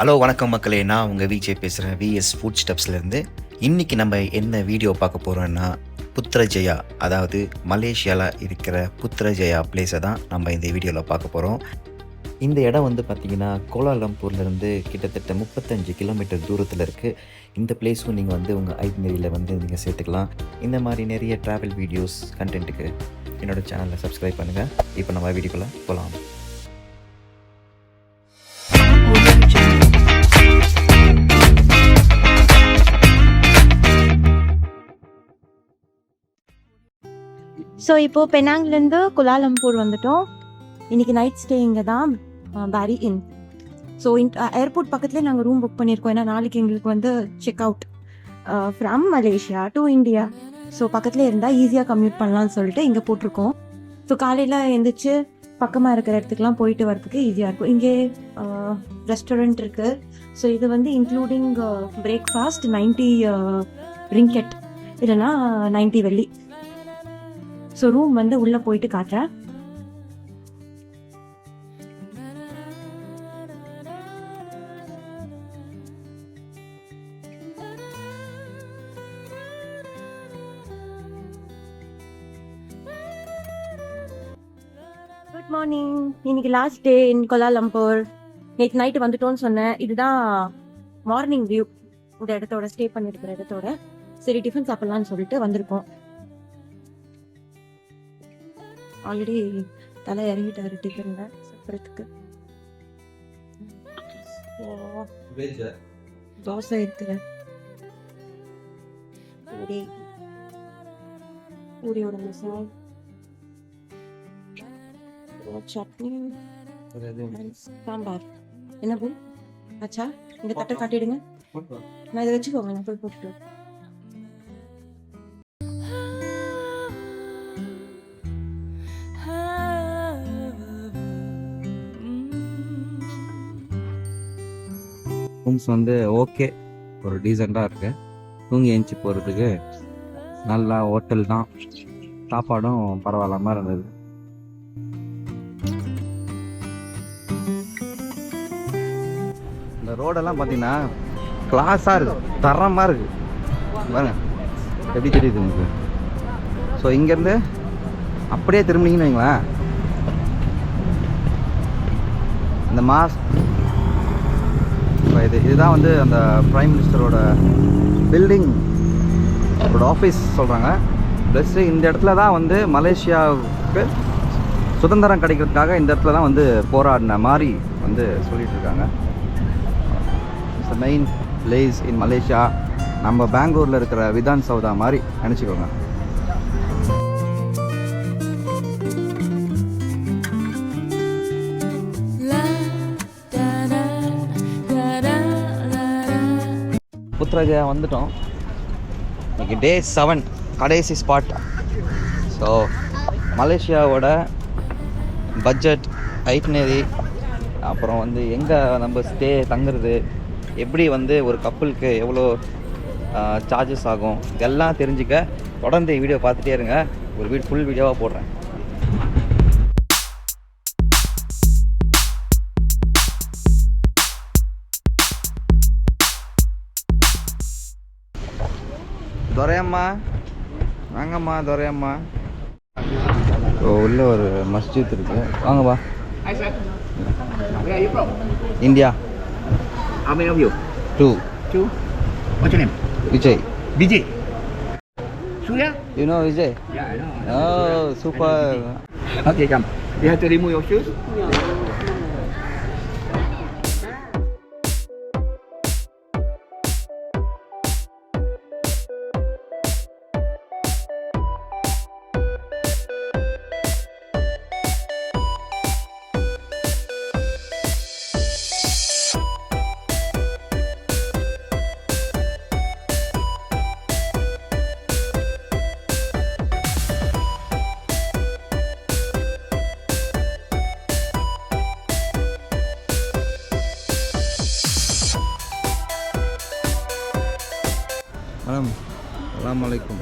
Hello வணக்கம் மக்களே, நான் உங்கள் விஜய் பேசுகிறேன், விஎஸ் ஃபுட் ஸ்டெப்ஸ்லேருந்து. இன்றைக்கி நம்ம என்ன வீடியோ பார்க்க போகிறோன்னா, புத்ரஜயா, அதாவது மலேசியாவில் இருக்கிற புத்ரஜயா பிளேஸை தான் நம்ம இந்த வீடியோவில் பார்க்க போகிறோம். இந்த இடம் வந்து பார்த்திங்கன்னா கோலாலம்பூர்லேருந்து கிட்டத்தட்ட 35 கிலோமீட்டர் தூரத்தில் இருக்குது. இந்த பிளேஸும் நீங்கள் வந்து உங்கள் ஐட்னரியில் வந்து நீங்கள் சேர்த்துக்கலாம். இந்த மாதிரி நிறைய ட்ராவல் வீடியோஸ் கண்டென்ட்டுக்கு என்னோடய சேனலில் சப்ஸ்கிரைப் பண்ணுங்கள். இப்போ நம்ம வீடியோக்குள்ளே போகலாம். ஸோ இப்போது பெனாங்லேருந்து குலாலம்பூர் வந்துட்டோம். இன்றைக்கி நைட் ஸ்டே இங்கே தான், பாரி இன். ஸோ ஏர்போர்ட் பக்கத்துலேயே நாங்கள் ரூம் புக் பண்ணியிருக்கோம். ஏன்னா நாளைக்கு எங்களுக்கு வந்து check out from Malaysia to India. So பக்கத்துலேயே இருந்தால் ஈஸியாக கம்யூட் பண்ணலான்னு சொல்லிட்டு இங்கே போட்டிருக்கோம். ஸோ காலையில் எழுந்திரிச்சு பக்கமாக இருக்கிற இடத்துக்குலாம் போயிட்டு வரதுக்கு ஈஸியாக இருக்கும். இங்கே ரெஸ்டாரண்ட் இருக்குது. ஸோ இது வந்து இன்க்ளூடிங் பிரேக்ஃபாஸ்ட் 90 ரிங்கெட் இல்லைன்னா 90 வெள்ளி. ஸோ ரூம் வந்து உள்ளே போயிட்டு காட்டுறேன். Good morning. இன்னைக்கு லாஸ்ட் டே இன் கோலாலம்பூர். நேற்று நைட்டு வந்துட்டோன்னு சொன்னேன். இதுதான் மார்னிங் வியூ இந்த இடத்தோட, ஸ்டே பண்ணியிருக்கிற இடத்தோட. சரி, டிஃபன் சாப்பிட்லான்னு சொல்லிட்டு வந்திருக்கோம். ஆல்ரெடி தலை இறங்கிட்டாரு டிஃபன்ல சாப்பிட்றதுக்கு. தோசை இருக்குது, பூரி, பூரியோட மசால், சட்னி, சாம்பார். என்ன பூ ஆச்சா? இந்த தட்டை காட்டிடுங்க. நான் இதை வச்சுக்கோங்க, நான் போய் போட்டுட்டு. ரூம்ஸ் வந்து ஓகே, ஒரு டீசெண்டாக இருக்குது. தூங்கி எழுந்துச்சி போகிறதுக்கு நல்லா ஹோட்டல் தான். சாப்பாடும் பரவாயில்லாமல் இருந்தது. இந்த ரோடெல்லாம் பார்த்தீங்கன்னா கிளாஸாக இருக்குது, தரமாக இருக்குது. பாருங்க எப்படி தெரியுது உங்களுக்கு. ஸோ இங்கேருந்து அப்படியே திரும்பினீங்கன்னு வைங்களேன், இந்த இதுதான் வந்து அந்த பிரைம் மினிஸ்டரோட பில்டிங் ஆஃபீஸ் சொல்கிறாங்க. ப்ளஸ் இந்த இடத்துல தான் வந்து மலேசியாவுக்கு சுதந்திரம் கிடைக்கிறதுக்காக இந்த இடத்துல தான் வந்து போராடின மாதிரி வந்து சொல்லிட்டு இருக்காங்க. It's the main place in Malaysia. நம்ம பெங்களூரில் இருக்கிற விதான் சௌதா மாதிரி நினச்சிக்கோங்க. புத்ரஜயா வந்துட்டோம். இன்னைக்கு டே 7, கடைசி ஸ்பாட். ஸோ மலேசியாவோட பட்ஜெட், ஐட்னரி, அப்புறம் வந்து எங்கே நம்ம ஸ்டே தங்குறது, எப்படி வந்து ஒரு கப்புளுக்கு எவ்வளோ சார்ஜஸ் ஆகும், இதெல்லாம் தெரிஞ்சுக்க தொடர்ந்து வீடியோ பார்த்துட்டே இருங்க. ஒரு ஃபுல் வீடியோவாக போடுறேன். துரையம்மா, வாங்கம்மா துரையம்மா. உள்ள ஒரு மஸ்ஜித் இருக்கு, வாங்கப்பா. India. How many of you? 2. What's your name? Vijay. Vijay. Surya? You know Vijay? Yeah, I know. Oh, super. Okay, come. You have to remove your shoes. Madam, அஸ்ஸலாமு அலைக்கும்.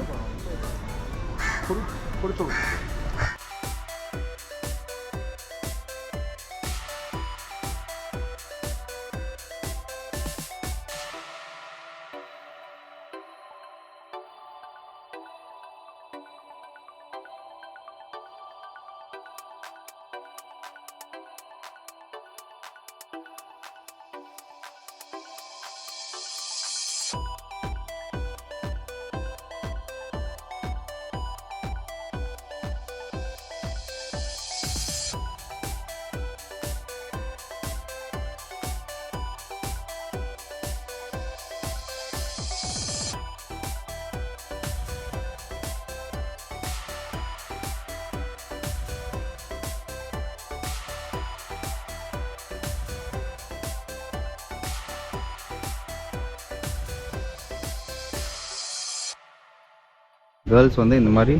கேர்ள்ஸ் வந்து இந்த மாதிரி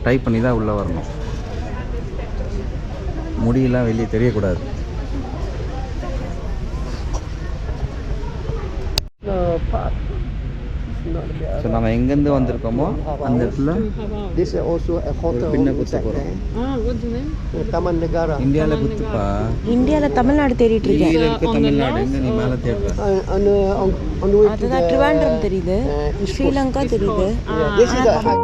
டைப் பண்ணி தான் உள்ளே வரணும். முடியெல்லாம் வெளியே தெரியக்கூடாது. ஸோ நம்ம எங்கேருந்து வந்திருக்கோமோ அந்த இடத்துல This is also a hotel பின்ன குத்த inside போகிறோம். there. Taman Negara. இந்தியாவில் குத்துப்பா. இந்தியாவில் தமிழ்நாடு தேடிட்டு இருக்கேன். கீழே இருக்க தமிழ்நாடு எங்கே நீ மேலே தேடுற? On the way to அதுதான் the ட்ரிவாண்ட்ரம் தெரியுது, East Coast. ஸ்ரீலங்கா தெரியுது. Yeah, this is the high.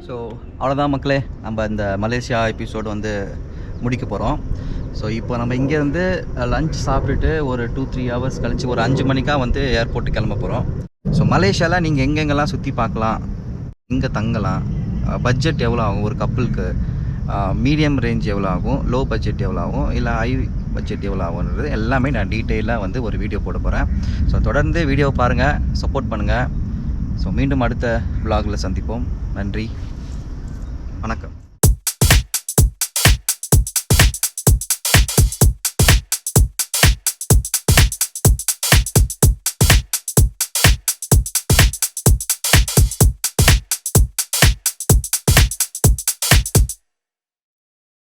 So அவ்வளோதான் மக்களே, நம்ம இந்த மலேசியா எபிசோடு வந்து முடிக்க போகிறோம். ஸோ இப்போ நம்ம இங்கேருந்து லஞ்ச் சாப்பிட்டுட்டு ஒரு 2-3 ஹவர்ஸ் கழித்து ஒரு 5 மணிக்காக வந்து ஏர்போர்ட்டு கிளம்ப போகிறோம். ஸோ மலேசியாவில் நீங்கள் எங்கெங்கெல்லாம் சுற்றி பார்க்கலாம், எங்கே தங்கலாம், பட்ஜெட் எவ்வளோ ஆகும் ஒரு கப்புளுக்கு, மீடியம் ரேஞ்ச் எவ்வளோ ஆகும், லோ பட்ஜெட் எவ்வளோ ஆகும், இல்லை ஹை பட்ஜெட் எவ்வளோ ஆகுன்றது எல்லாமே நான் டீட்டெயிலாக வந்து ஒரு வீடியோ போட போகிறேன். ஸோ தொடர்ந்து வீடியோ பாருங்கள், சப்போர்ட் பண்ணுங்கள். ஸோ மீண்டும் அடுத்த vlogல சந்திப்போம். நன்றி, வணக்கம்.